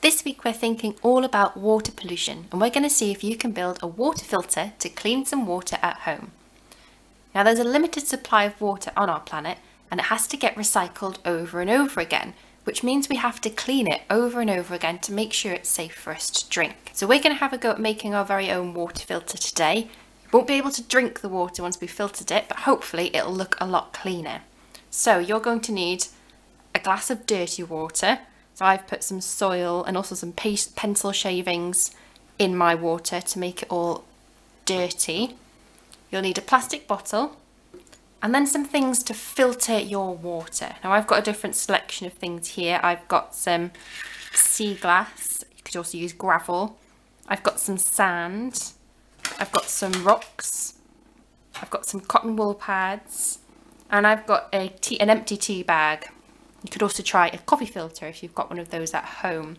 This week we're thinking all about water pollution, and we're going to see if you can build a water filter to clean some water at home. Now there's a limited supply of water on our planet and it has to get recycled over and over again, which means we have to clean it over and over again to make sure it's safe for us to drink. So we're going to have a go at making our very own water filter today. You won't be able to drink the water once we've filtered it, but hopefully it'll look a lot cleaner. So you're going to need a glass of dirty water. So I've put some soil and also some pencil shavings in my water to make it all dirty. You'll need a plastic bottle and then some things to filter your water. Now I've got a different selection of things here. I've got some sea glass, you could also use gravel. I've got some sand, I've got some rocks, I've got some cotton wool pads, and I've got an empty tea bag. You could also try a coffee filter if you've got one of those at home.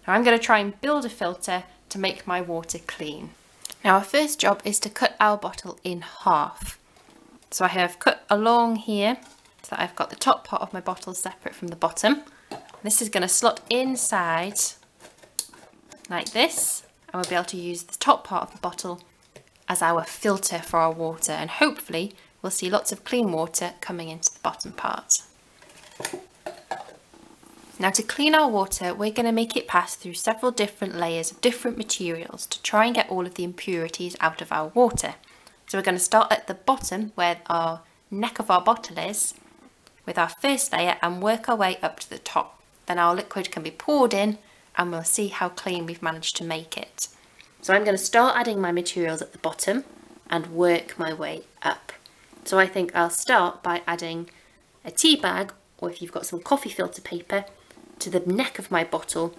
Now I'm going to try and build a filter to make my water clean. Now our first job is to cut our bottle in half. So I have cut along here so that I've got the top part of my bottle separate from the bottom. This is going to slot inside like this, and we'll be able to use the top part of the bottle as our filter for our water, and hopefully we'll see lots of clean water coming into the bottom part. Now to clean our water, we're going to make it pass through several different layers of different materials to try and get all of the impurities out of our water. So we're going to start at the bottom where our neck of our bottle is with our first layer and work our way up to the top. Then our liquid can be poured in and we'll see how clean we've managed to make it. So I'm going to start adding my materials at the bottom and work my way up. So I think I'll start by adding a tea bag, or if you've got some coffee filter paper, to the neck of my bottle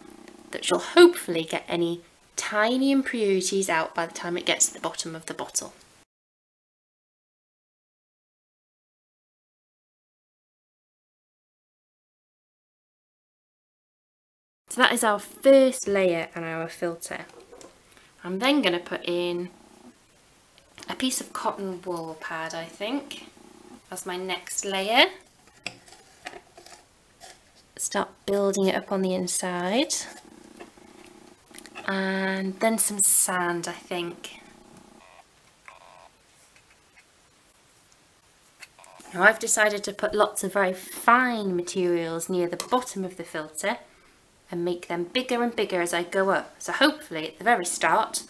that shall hopefully get any tiny impurities out by the time it gets to the bottom of the bottle. So that is our first layer on our filter. I'm then going to put in a piece of cotton wool pad, I think, as my next layer. Start building it up on the inside, and then some sand, I think. Now I've decided to put lots of very fine materials near the bottom of the filter and make them bigger and bigger as I go up. So hopefully at the very start,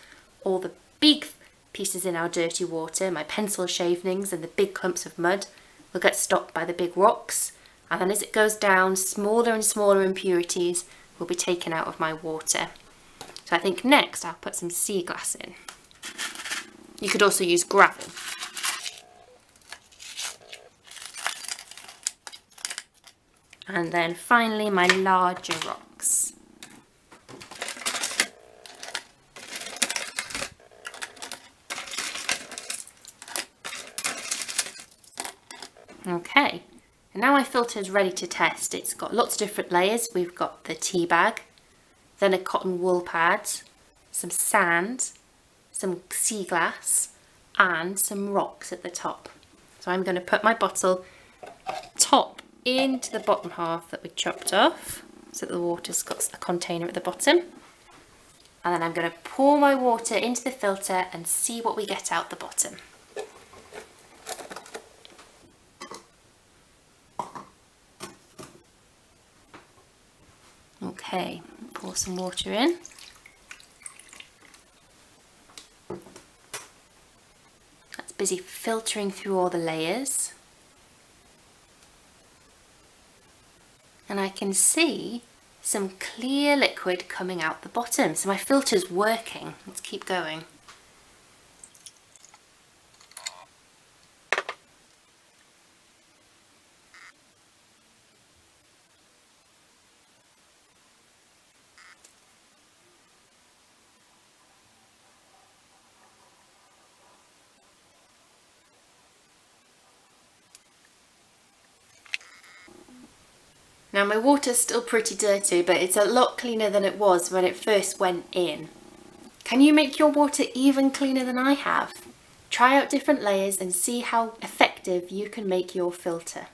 all the big pieces in our dirty water, my pencil shavings and the big clumps of mud, will get stopped by the big rocks. And then as it goes down, smaller and smaller impurities will be taken out of my water. So I think next I'll put some sea glass in. You could also use gravel. And then finally my larger rocks. Okay. And now my filter is ready to test. It's got lots of different layers. We've got the tea bag, then a cotton wool pad, some sand, some sea glass, and some rocks at the top. So I'm going to put my bottle top into the bottom half that we chopped off, so that the water's got a container at the bottom. And then I'm going to pour my water into the filter and see what we get out the bottom. Okay, pour some water in. That's busy filtering through all the layers. And I can see some clear liquid coming out the bottom. So my filter's working. Let's keep going. Now my water's still pretty dirty, but it's a lot cleaner than it was when it first went in. Can you make your water even cleaner than I have? Try out different layers and see how effective you can make your filter.